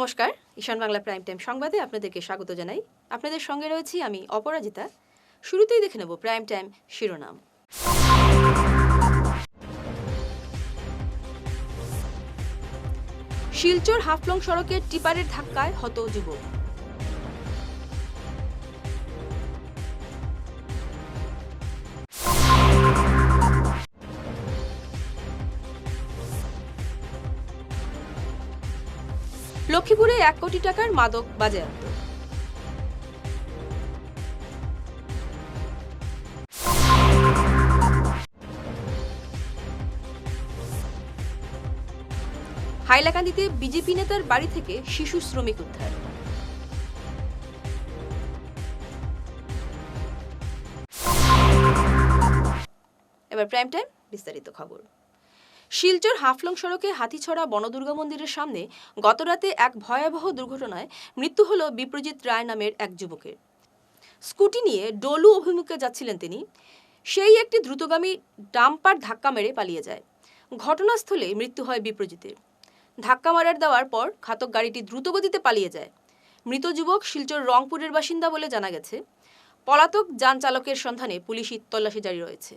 নমস্কার, ঈশান Bangla prime time সংবাদে আপনাদেরকে স্বাগত জানাই। আপনাদের সঙ্গে রয়েছি আমি অপরাজিতা। শুরুতেই দেখে নেব প্রাইম টাইম শিরোনাম। শিলচর হাফলং সড়কে টিপারের ধাক্কায় হত যুবক। লক্ষ্মীপুরে 1 কোটি টাকার মাদক বাজেয়াপ্ত। হাইলাকান্দিতে বিজেপি নেতার বাড়ি থেকে শিশু শ্রমিক উদ্ধার। এবার প্রাইম টাইম বিস্তারিত খবর। শিলচর হাফলং সড়কে হাতিছড়া বনদুর্গা মন্দিরের সামনে গতরাতে এক ভয়াবহ দুর্ঘটনায় মৃত্যু হল বিপ্রজিৎ রায় নামের এক যুবকের। স্কুটি নিয়ে ডলু অভিমুখে যাচ্ছিলেন তিনি। সেই একটি দ্রুতগামী ডাম্পার ধাক্কা মেরে পালিয়ে যায়। ঘটনাস্থলে মৃত্যু হয় বিপ্রজিতের। ধাক্কা মারার দেওয়ার পর ঘাতক গাড়িটি দ্রুতগতিতে পালিয়ে যায়। মৃত যুবক শিলচর রংপুরের বাসিন্দা বলে জানা গেছে। পলাতক যান চালকের সন্ধানে পুলিশি তল্লাশি জারি রয়েছে।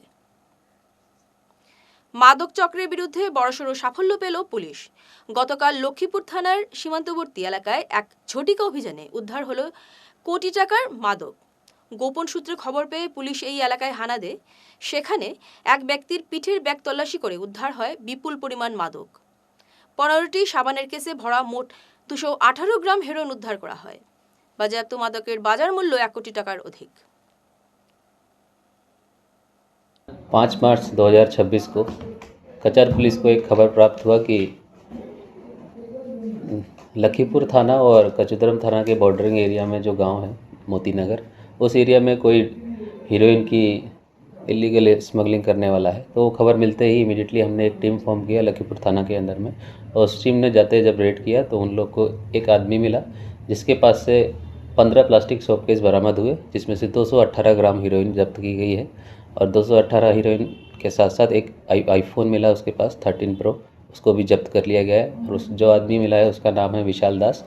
মাদক চক্রের বিরুদ্ধে বড়সড় সাফল্য পেল পুলিশ। গতকাল লক্ষ্মীপুর থানার সীমান্তবর্তী এলাকায় এক ঝটিকা অভিযানে উদ্ধার হলো কোটি টাকার মাদক। গোপন সূত্রে খবর পেয়ে পুলিশ এই এলাকায় হানা দেয়। সেখানে এক ব্যক্তির পিঠের ব্যাগ তল্লাশি করে উদ্ধার হয় বিপুল পরিমাণ মাদক। 15টি সাবানের কেসে ভরা মোট 218 গ্রাম হেরোইন উদ্ধার করা হয়। বাজেয়াপ্ত মাদকের বাজার মূল্য 1 কোটি টাকার অধিক। 5 मार्च 2026 को कचर पुलिस को एक खबर प्राप्त हुआ कि लखीपुर थाना और कचुदरम थाना के बॉर्डरिंग एरिया में जो गांव है मोती नगर, उस एरिया में कोई हीरोइन की इलीगल स्मगलिंग करने वाला है। तो खबर मिलते ही इमीडिएटली हमने एक टीम फॉर्म किया लखीपुर थाना के अंदर में, और उस टीम ने जाते जब रेड किया तो उन लोग को एक आदमी मिला जिसके पास से 15 प्लास्टिक शॉपकेस बरामद हुए, जिसमें से 218 ग्राम हीरोइन जब्त की गई है। और 218 हीरोइन के साथ साथ एक आईफोन मिला उसके पास 13 प्रो, उसको भी जब्त कर लिया गया है। और उस जो आदमी मिला है उसका नाम है विशाल दास।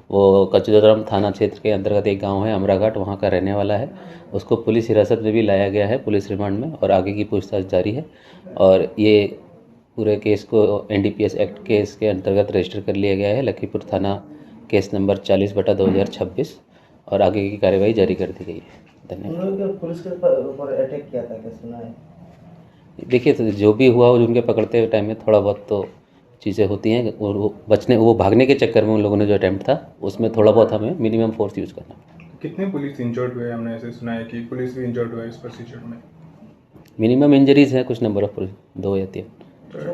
वो कचुदरम थाना क्षेत्र के अंतर्गत एक गांव है अमराघाट, वहाँ का रहने वाला है। उसको पुलिस हिरासत में भी लाया गया है पुलिस रिमांड में, और आगे की पूछताछ जारी है। और ये पूरे केस को NDPS एक्ट केस के अंतर्गत रजिस्टर कर लिया गया है लखीपुर थाना केस नंबर 40/2026, और आगे की कार्यवाही जारी कर दी गई है। धन्यवाद। पुलिस के ऊपर अटैक किया था, क्या सुना है? देखिए, तो जो भी हुआ उनके पकड़ते हुए टाइम में थोड़ा बहुत तो चीज़ें होती हैं, और वो भागने के चक्कर में उन लोगों ने जो अटैम्प्ट था उसमें थोड़ा बहुत हमें मिनिमम फोर्स यूज़ करना। कितने पुलिस इंजर्ड हुए? हमने ऐसे सुना है कि पुलिस भी इंजर्ड हुआ है इस प्रोसीजर में। मिनिमम इंजरीज हैं, कुछ नंबर ऑफ 2 या 3।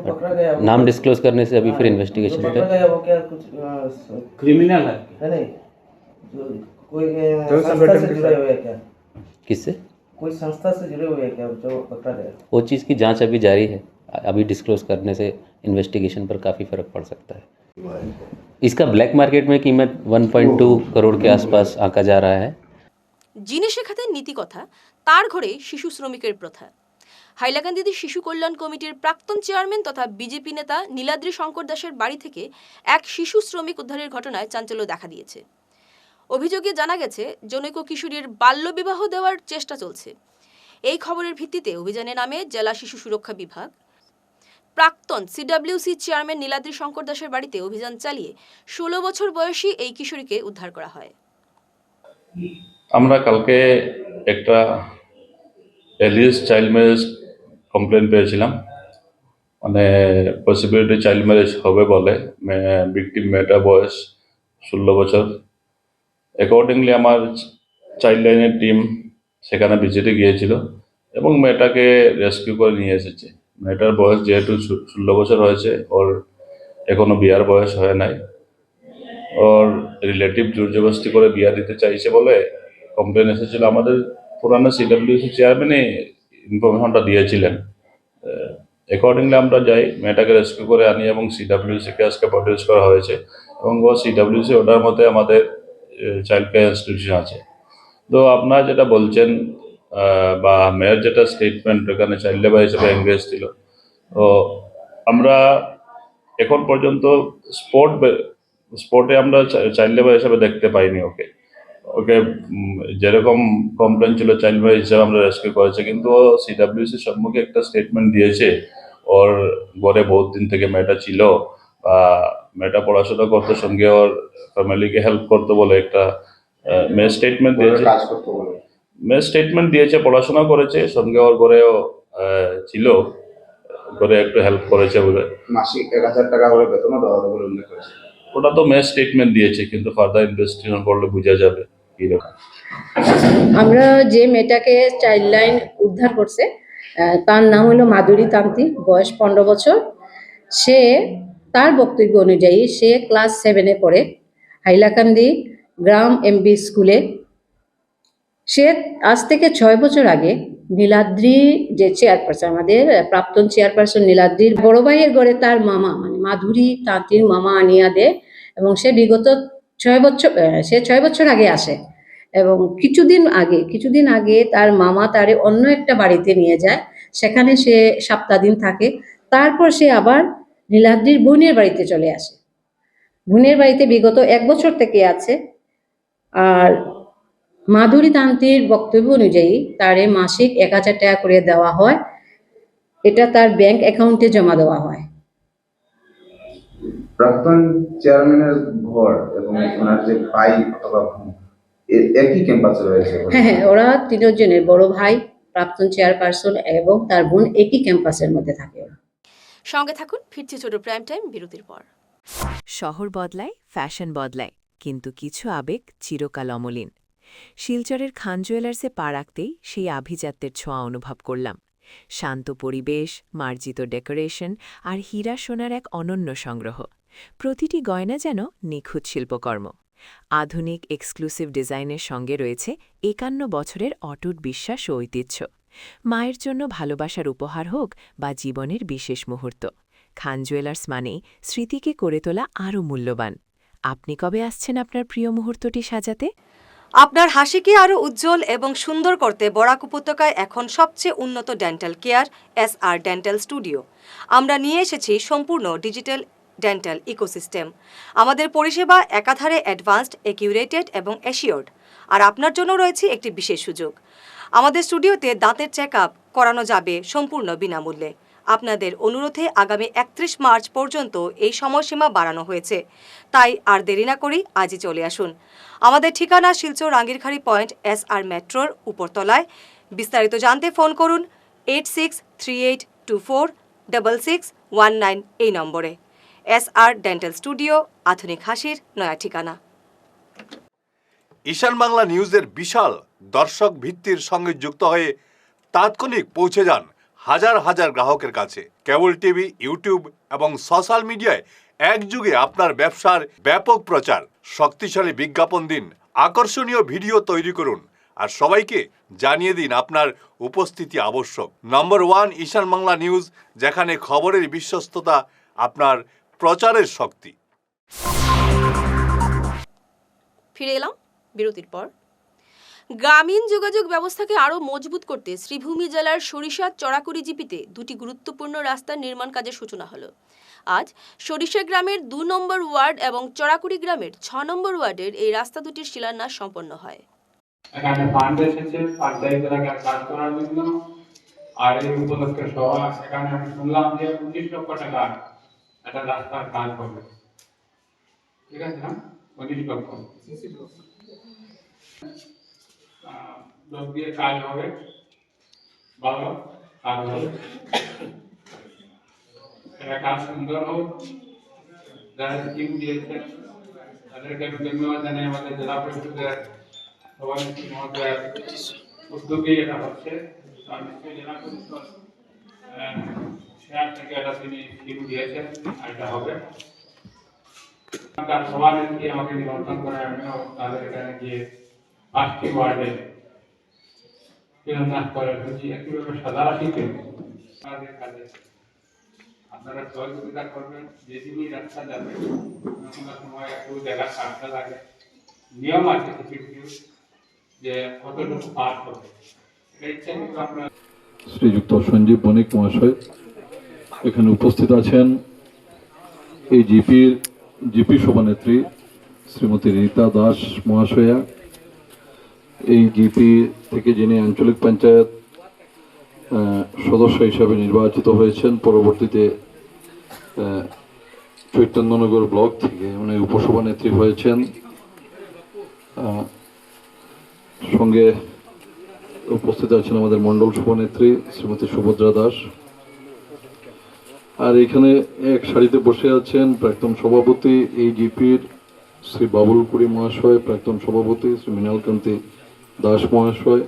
पकड़ा गया नाम डिस्क्लोज करने से अभी फिर इन्वेस्टिगेशन पकड़ा गया वो क्या कुछ क्रिमिनल है नहीं कोई तो संस्था से जुड़े हुए हैं क्या? किससे? कोई संस्था से जुड़े हुए हैं क्या जो पकड़ा गया? वो चीज़ की जांच अभी जारी है। अभी डिस्क्लोज करने से इन्वेस्टिगेशन पर काफ़ी फ़र्क पड़ सकता है। इसका ब्लैक मार्केट में कीमत 1.2 करोड़ के आसपास आंका जा रहा है। যিনি শেখাতেন নীতিকথা, তার ঘরে শিশু শ্রমিকের প্রথা। হাইলাকান্দিতে শিশু কল্যাণ কমিটির প্রাক্তন চেয়ারম্যান তথা বিজেপি নেতা নীলাদ্রি শঙ্কর দাসের বাড়ি থেকে এক শিশু শ্রমিক উদ্ধারের ঘটনায় চাঞ্চল্য দেখা দিয়েছে। অভিযোগে জানা গেছে জনৈক কিশোরীর বাল্যবিবাহ দেওয়ার চেষ্টা চলছে। এই খবরের ভিত্তিতে অভিযানে নামে জেলা শিশু সুরক্ষা বিভাগ। প্রাক্তন CWC চেয়ারম্যান নীলাদ্রি শঙ্কর দাসের বাড়িতে অভিযান চালিয়ে 16 বছর বয়সী এই কিশোরীকে উদ্ধার করা হয়। আমরা কালকে একটা এলিয়াস চাইল্ড ম্যারেজ কমপ্লেন পেয়েছিলাম, মানে পসিবিলিটি চাইল্ড ম্যারেজ হবে বলে। ভিকটিম মেয়েটার বয়স 16 বছর। অ্যাকর্ডিংলি আমার চাইল্ড লাইনের টিম সেখানে ভিজিটে গিয়েছিল এবং মেয়েটাকে রেস্কিউ করে নিয়ে এসেছে। মেয়েটার বয়স যেহেতু 16 বছর হয়েছে, ওর এখনো বিয়ার বয়স হয় নাই। ওর রিলেটিভ জোর জবরদস্তি করে বিয়া দিতে চাইছে বলে কমপ্লেন এসেছিল। আমাদের পুরানো CWC চেয়ারম্যানই ইনফরমেশনটা দিয়েছিলেন। অ্যাকর্ডিংলি আমরা যাই, মেয়েটাকে রেস্কিউ করে আনি এবং CWCকে আজকে প্রডিউস করা হয়েছে, এবং ও CWC ওটার মধ্যে আমাদের চাইল্ড কেয়ার ইনস্টিটিউশন আছে। তো আপনারা যেটা বলছেন বা মেয়ের যেটা স্টেটমেন্ট, এখানে চাইল্ড লেবার হিসেবে এঙ্গেজ ছিল, তো আমরা এখন পর্যন্ত স্পট স্পটে আমরা চাইল্ড লেবার হিসেবে দেখতে পাইনি ওকে। ওকে যেরকম কমপ্লেন ছিল চাইল্ড লেবার হিসেবে আমরা রেস্কিউ করেছি, কিন্তু ও সিডাব্লিউসির সম্মুখে একটা স্টেটমেন্ট দিয়েছে ওর ঘরে বহুত দিন থেকে মেয়েটা ছিল, বা মেয়েটা পড়াশোনা করতে, সঙ্গে ওর ফ্যামিলিকে হেল্প করতে বলে একটা মেয়ে স্টেটমেন্ট দিয়েছে। মেয়ে স্টেটমেন্ট দিয়েছে, পড়াশোনা করেছে, সঙ্গে ওর ঘরেও ছিল, ঘরে একটু হেল্প করেছে বলে। মাসিক 1,000 টাকা করে বেতনও দেওয়া হবে বলে উল্লেখ করেছে। ওটা তো মেয়ে স্টেটমেন্ট দিয়েছে, কিন্তু ফার্দার ইনভেস্টিগেশন করলে বোঝা যাবে কিরকম। আমরা যে মেয়েটাকে চাইল্ড লাইন উদ্ধার করছে তার নাম হলো মাধুরী তান্ত্রিক, বয়স 15 বছর। সে তার বক্তব্য অনুযায়ী সে ক্লাস 7-এ পড়ে, হাইলাকান্দি গ্রাম এমবি স্কুলে। সে আজ থেকে 6 বছর আগে নীলাদ্রি যে চেয়ারপারসন, আমাদের প্রাক্তন চেয়ারপারসন নীলাদ্রির বড় ভাইয়ের ঘরে তার মামা মানে মাধুরী তাঁতির মামা আনিয়া দেয়, এবং সে বিগত 6 বছর আগে আসে। এবং কিছুদিন আগে তার মামা তারে অন্য একটা বাড়িতে নিয়ে যায়, সেখানে সে সপ্তাহ দিন থাকে। তারপর সে আবার নীলাদ্রির বোনের বাড়িতে চলে আসে। বোনের বাড়িতে বিগত 1 বছর থেকে আছে। আর মাধুরী তান্ত্রির বক্তব্য অনুযায়ী তারে মাসিক 1,000 টাকা করে দেওয়া হয়, এটা তার ব্যাংক অ্যাকাউন্টে জমা দেওয়া হয়। প্রাক্তন চেয়ারম্যানের ঘর এবং ওনার যে ভাই অথবা বোন একই ক্যাম্পাসে রয়েছে। হ্যাঁ, ওরা 3 জনের, বড় ভাই, প্রাক্তন চেয়ারপারসন এবং তার বোন একই ক্যাম্পাসের মধ্যে থাকে। ওরা সঙ্গে থাকুন, ফিরছি ছোট প্রাইম টাইম বিরতির পর। শহর বদলায়, ফ্যাশন বদলায়, কিন্তু কিছু আবেগ চিরকাল অমলিন। শিলচরের খান জুয়েলার্সে পা রাখতেই সেই আভিজাত্যের ছোঁয়া অনুভব করলাম। শান্ত পরিবেশ, মার্জিত ডেকোরেশন আর হীরা সোনার এক অনন্য সংগ্রহ। প্রতিটি গয়না যেন নিখুঁত শিল্পকর্ম। আধুনিক এক্সক্লুসিভ ডিজাইনের সঙ্গে রয়েছে 51 বছরের অটুট বিশ্বাস ও ঐতিহ্য। মায়ের জন্য ভালোবাসার উপহার হোক বা জীবনের বিশেষ মুহূর্ত, খান জুয়েলার্স মানেই স্মৃতিকে করে তোলা আরও মূল্যবান। আপনি কবে আসছেন আপনার প্রিয় মুহূর্তটি সাজাতে? আপনার হাসিকে আরও উজ্জ্বল এবং সুন্দর করতে বরাক উপত্যকায় এখন সবচেয়ে উন্নত dental care SR dental studio. আমরা নিয়ে এসেছি সম্পূর্ণ ডিজিটাল ডেন্টাল ইকোসিস্টেম। আমাদের পরিষেবা একাধারে অ্যাডভান্সড, একিউরেটেড এবং অ্যাসিওর্ড। আর আপনার জন্য রয়েছে একটি বিশেষ সুযোগ। আমাদের স্টুডিওতে দাঁতের চেক আপ করানো যাবে সম্পূর্ণ বিনামূল্যে। আপনাদের অনুরোধে আগামী 31 মার্চ পর্যন্ত এই সময়সীমা বাড়ানো হয়েছে, তাই আর দেরি না করেই আজই চলে আসুন। আমাদের ঠিকানা শিলচর রাঙ্গিরখাড়ি পয়েন্ট SR মেট্রোর উপরতলায়। বিস্তারিত জানতে ফোন করুন 8638246619 এই নম্বরে। SR ডেন্টাল স্টুডিও, আধুনিক হাসির নয়া ঠিকানা। ঈশান বাংলা নিউজের বিশাল দর্শক ভিত্তির সঙ্গে যুক্ত হয়ে তাৎক্ষণিক পৌঁছে যান হাজার হাজার গ্রাহকের কাছে। কেবল টিভি, ইউটিউব এবং সোশ্যাল মিডিয়ায় একযুগে আপনার ব্যবসার ব্যাপক প্রচার। শক্তিশালী বিজ্ঞাপন দিন, আকর্ষণীয় ভিডিও তৈরি করুন, আর সবাইকে জানিয়ে দিন আপনার উপস্থিতি আবশ্যক। নম্বর 1 ঈশান বাংলা নিউজ, যেখানে খবরের বিশ্বস্ততা আপনার প্রচারের শক্তি। ফিরে এলাম বিরতির পর। গ্রামীণ যোগাযোগ ব্যবস্থাকে আরও মজবুত করতে শ্রীভূমি জেলার সরিষা চড়াকুড়ি জিপিতে 2টি গুরুত্বপূর্ণ রাস্তার নির্মাণ কাজের সূচনা হলো। আজ সরিষা গ্রামের 2 নম্বর ওয়ার্ড এবং চড়াকুড়ি গ্রামের 6 নম্বর ওয়ার্ডের এই রাস্তা দুটির শিলান্যাস সম্পন্ন হয়। এখানে ফান্ড এসেছে পঞ্চায়েত এলাকার কাজ করার জন্য, আর এই উপলক্ষে সভা, এখানে আমি শুনলাম যে 19 লক্ষ টাকা একটা রাস্তার কাজ হবে। ঠিক আছে না? 19 লক্ষ লোক দিয়ে কাজ হবে, ভালো কাজ হবে, এটা কাজ সুন্দর হোক। যারা স্কিম দিয়েছে তাদেরকে আমি ধন্যবাদ জানাই। আমাদের জেলা পরিষদের সভাপতি মহোদয়ের উদ্যোগে এটা হচ্ছে। নিশ্চয়ই জেলা পরিষদ শেয়ার থেকে এটা তিনি স্কিম দিয়েছেন, আর এটা হবে। সভানেত্রী আমাকে নিমন্ত্রণ করে, আমিও তাদের এখানে গিয়ে 5টি ওয়ার্ডে শিলান্যাস করে এসেছি। একইভাবে সাদারাশিতে আমাদের কাজে আপনারা সহযোগিতা করবেন। যেদিনই রাস্তা যাবে কোনো সময় একটু জায়গা ছাড়তে লাগে, নিয়ম আছে কিছু যে কতটুকু পার হবে, এটা ইচ্ছা কিন্তু আপনার। শ্রীযুক্ত সঞ্জীব বণিক মহাশয় এখানে উপস্থিত আছেন। এই জিপির জিপি সভানেত্রী শ্রীমতী রীতা দাস মহাশয়া, এই জিপি থেকে যিনি আঞ্চলিক পঞ্চায়েত সদস্য হিসাবে নির্বাচিত হয়েছেন, পরবর্তীতে চৈতন্যনগর ব্লক থেকে উনি উপসভানেত্রী হয়েছেন। সঙ্গে উপস্থিত আছেন আমাদের মণ্ডল সভানেত্রী শ্রীমতী সুভদ্রা দাস। আর এখানে এক সারিতে বসে আছেন প্রাক্তন সভাপতি এই জিপির শ্রী বাবুল পুরী মহাশয়, প্রাক্তন সভাপতি শ্রী মৃণালকান্তি দাস মহাশয়,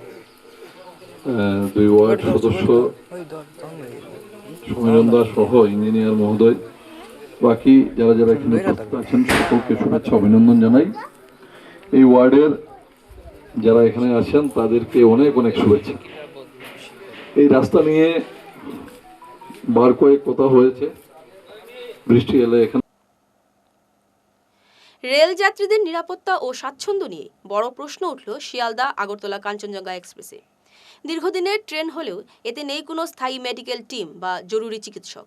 2 ওয়ার্ড সদস্য সমীরণ দাস সহ ইঞ্জিনিয়ার মহোদয়, বাকি যারা যারা এখানে উপস্থিত আছেন সকলকে শুভেচ্ছা অভিনন্দন জানাই। এই ওয়ার্ডের যারা এখানে আছেন তাদেরকে অনেক অনেক শুভেচ্ছা। এই রাস্তা নিয়ে বার কয়েক কথা হয়েছে, বৃষ্টি এলে এখানে রেল যাত্রীদের নিরাপত্তা ও স্বাচ্ছন্দ্য নিয়ে বড় প্রশ্ন উঠল শিয়ালদা আগরতলা কাঞ্চনজঙ্ঘা এক্সপ্রেসে। দীর্ঘদিনের ট্রেন হলেও এতে নেই কোনো স্থায়ী মেডিকেল টিম বা জরুরি চিকিৎসক।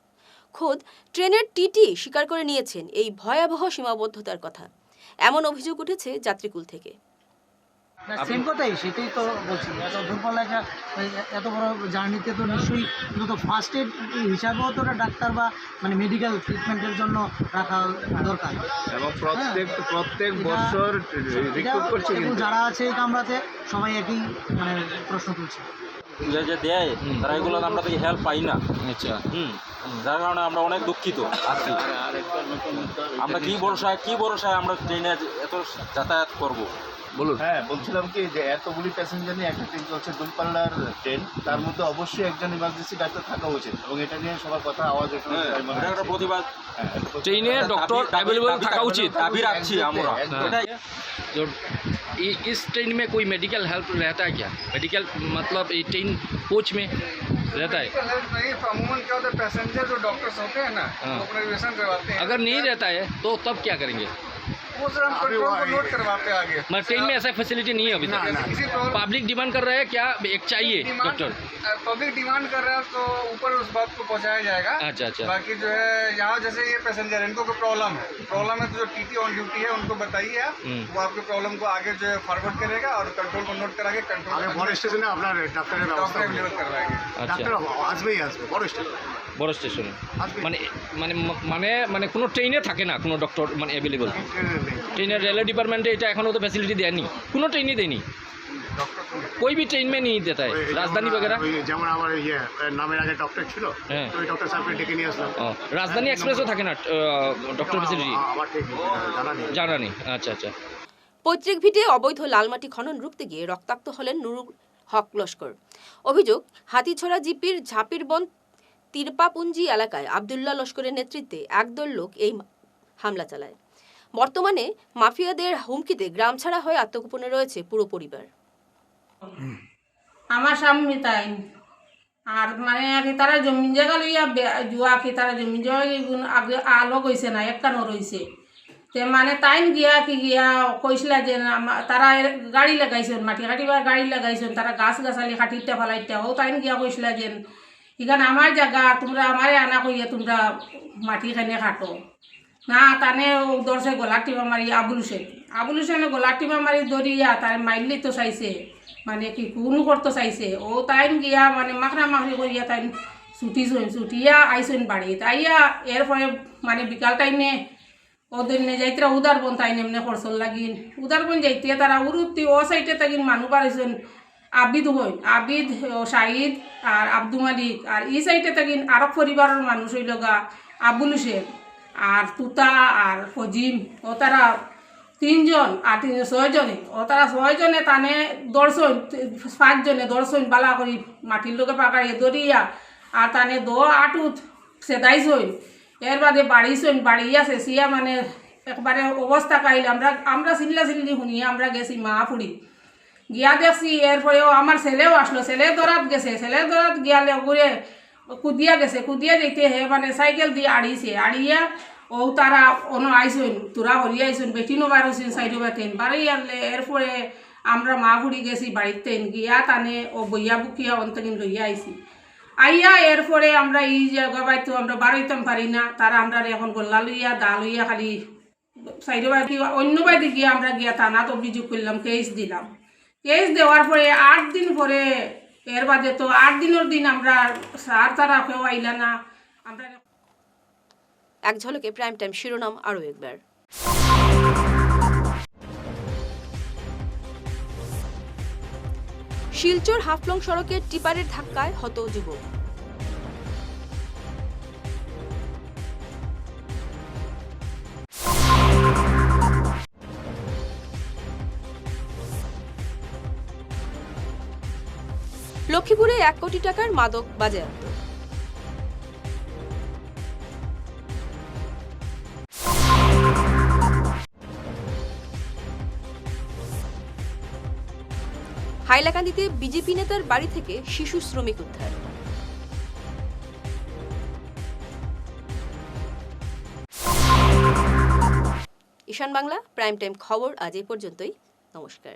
খোদ ট্রেনের টিটি স্বীকার করে নিয়েছেন এই ভয়াবহ সীমাবদ্ধতার কথা। এমন অভিযোগ উঠেছে যাত্রীকুল থেকে। সেম কথাই, সেটাই তো বলছি, এত দূরপাল্লা এত বড় জার্নিতে তো নিশ্চয়ই তো ফার্স্ট এড হিসাবেও তো ডাক্তার বা মানে মেডিকেল ট্রিটমেন্টের জন্য রাখা দরকার, এবং প্রত্যেক বছর রিক্রুট করছে, কিন্তু যারা আছে এই কামরাতে সবাই একই মানে প্রশ্ন তুলছে যে দেয় তারা এগুলো আমরা থেকে হেল্প পাই না। আচ্ছা, যার কারণে আমরা অনেক দুঃখিত আছি। আমরা কি ভরসায় আমরা ট্রেনে এত যাতায়াত করবো বলুন। হ্যাঁ, বলছিলাম কি যে এতগুলি প্যাসেঞ্জার নিয়ে একটা ট্রেন চলছে, দূরপাল্লার ট্রেন, তার মধ্যে অবশ্যই একজন ইমার্জেন্সি ডাক্তার থাকা উচিত, এবং এটা নিয়ে সবার কথা আওয়াজ এখানে একটা প্রতিবাদ, ট্রেনে ডক্টর অ্যাভেলেবল থাকা উচিত, দাবি রাখছি আমরা। जो इस ट्रेन में कोई मेडिकल हेल्प रहता है क्या? मेडिकल मतलब ये ट्रेन कोच में रहता है? अमूमन क्या होता है, पैसेंजर जो डॉक्टर्स होते हैं ना, अपना रिजर्वेशन करवाते हैं। अगर नहीं रहता है तो तब क्या करेंगे? वो सर हम कंट्रोल को नोट करवाते हैं आगे। मगर ट्रेन में ऐसा फैसिलिटी नहीं है अभी तक। पब्लिक डिमांड कर रहा है क्या एक चाहिए डॉक्टर? पब्लिक डिमांड कर रहा है तो ऊपर उस बात को पहुंचाया जाएगा। अच्छा अच्छा। बाकी जो है यहाँ जैसे ये पैसेंजर इनको कोई प्रॉब्लम है तो जो टीटी ऑन ड्यूटी है उनको बताइए आप, वो आपके प्रॉब्लम को आगे जो है फॉरवर्ड करेगा और कंट्रोल को नोट करा के कंट्रोल बड़ स्टेशने আপনার ডাক্তারের ব্যবস্থা अवेलेबल करवाएंगे। ডাক্তার আসবেই আসবে বড় স্টেশনে, মানে মানে মানে মানে কোনো ট্রেনে থাকে না কোনো ডক্টর মানে অ্যাভেলেবল ট্রেনের রেলওয়ে ডিপার্টমেंटे এটা এখনো তো ফ্যাসিলিটি দেয়নি, কোনো ট্রেনই দেয়নি, कोई भी ट्रेन में नहीं देता है, राजधानी वगैरह। যেমন আমার নামের আগে ডক্টর ছিল, তো ওই ডক্টর সাহেবকে ডেকে নিয়ে আসলাম। রাজধানী এক্সপ্রেসও থাকে না ডক্টর ফ্যাসিলিটি? আমার ঠিক জানা নেই। আচ্ছা আচ্ছা। পৈতৃক ভিটে অবৈধ লালমাটি খনন রুখতে গিয়ে রক্তাক্ত হলেন নুরুল হক লস্কর। অভিযোগ, হাতিছড়া জিপির ঝাপিরবন তিরপাপুঞ্জি এলাকায় আবদুল্লাহ লস্করের নেতৃত্বে একদল লোক এই হামলা চালায়। বর্তমানে মাফিয়াদের হুমকিতে গ্রাম ছাড়া হয়ে আত্মগোপনে রয়েছে পুরো পরিবার। আমার স্বামী তাই আর মানে আগে তারা জমি জায়গা লইয়া জুয়া কি তারা জমি জায়গা আগে আলো গইছে না একখানো রয়েছে, তে মানে তাইন গিয়া কইসলা যে তারা গাড়ি লাগাইছেন, মাটি কাটিবার গাড়ি লাগাইছেন, তারা গাছ গাছালি কাটিতে ফেলাইতে ও তাইন গিয়া কইসলা যে এখানে আমার জায়গা, তোমরা আমারে আনা কইয়া তোমরা মাটি খানে কাটো না। তানে দর্শে গলার টিপা মারি আবুল হুসেনে গলার টিপা মারি ধরিয়া তার মাইলি তো চাইছে, মানে কি কোনো করতে চাইছে ও তাইন গিয়া মানে মাখরা মাখরি করিয়া তাই ছুটিয়া আইসেন বাড়ি তাইয়া এরপরে মানে বিকাল টাইমে ওদের যাইতে উদারবন তাই এমনি খরচল লাগিন উদারবন যাইতে তারা উরুতি ও সাইডে তাকিন মানুষ বাড়াইছেন আবিদ হইন, আবিদ শাহিদ আর আব্দু মালিক, আর এই সাইডে তাকিন আরো পরিবারের মানুষ হইল গা আবুল হুসেন আর তুতা আর ফজিম, ও তারা 3 জন আর 6 জনে, ও তারা 6 জনে তানে দর্শন 5 জনে দর্শন বালা করি মাটির লোকে পাকাড়িয়ে দরিয়া আর তানে আটুত সেদাইছইন, এর বাদে বাড়িছইন, বাড়িয়া শেষিয়া মানে একবারে অবস্থা কাইলে আমরা চিল্লি শুনিয়ে আমরা গেছি মাহাপুরি গিয়া দেখছি। এরপরেও আমার ছেলেও আসলো, ছেলে দরাত গেছে, ছেলে দরাত গিয়ালে ঘুরে কুদিয়া গেছে, কুদিয়া যেতে হে মানে সাইকেল দিয়ে আড়িয়া ও তারা অন্য আইসইন তোরা হরিয়া আইসইন বেটিনো বারোসিন সাইডে বাতেন বাড়ি আনলে। এরপরে আমরা মাহাপুরি গেছি বাড়িতে গিয়া তানে ও বইয়া বুকিয়া অন্তকিন লইয়া আইসি আইয়া। এরপরে আমরা এই জায়গা বাইতো আমরা বাড়াইতাম পারি না, তারা আমরা এখন গোল্লা লইয়া দা লইয়া খালি সাইডে বাড়ি অন্য বাড়ি গিয়ে আমরা গিয়া থানাত অভিযোগ করলাম, কেস দিলাম। কেস দেওয়ার পরে 8 দিন পরে এর বাদে তো 8 দিনের দিন আমরা স্যার তারা কেউ আইলা না। আমরা এক ঝলকে প্রাইম টাইম শিরোনাম আরও একবার। শিলচর হাফলং সড়কে টিপারের ধাক্কায় হত যুবক। লক্ষ্মীপুরে 1 কোটি টাকার মাদক বাজেয়াপ্ত। হাইলাকান্দিতে বিজেপি নেতার বাড়ি থেকে শিশু শ্রমিক উদ্ধার। ঈশান বাংলা প্রাইম টাইম খবর আজ এই পর্যন্তই। নমস্কার।